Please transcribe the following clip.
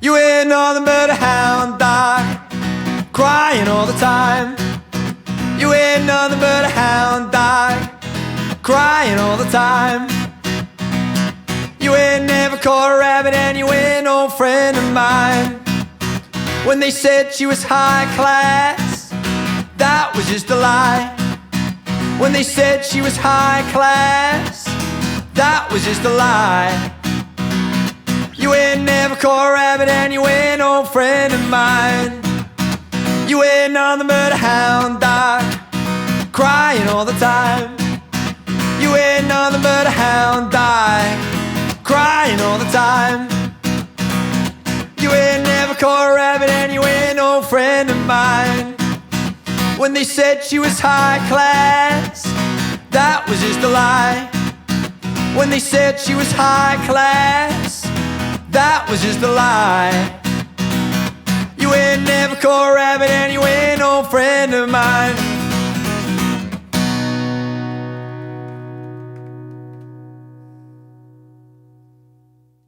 You ain't nothing but a hound dog, crying all the time. You ain't nothing but a hound dog, crying all the time. You ain't never caught a rabbit and you ain't no friend of mine. When they said she was high class, that was just a lie. When they said she was high class, that was just a lie. You ain't never caught a rabbit and you ain't no friend of mine. You ain't nothing but a hound dog, crying all the time. You ain't nothing but a hound dog, crying all the time. You ain't never caught a rabbit and you ain't no friend of mine. When they said she was high class, that was just a lie. When they said she was high class, that was just a lie. You ain't never caught a rabbit and you ain't no friend of mine.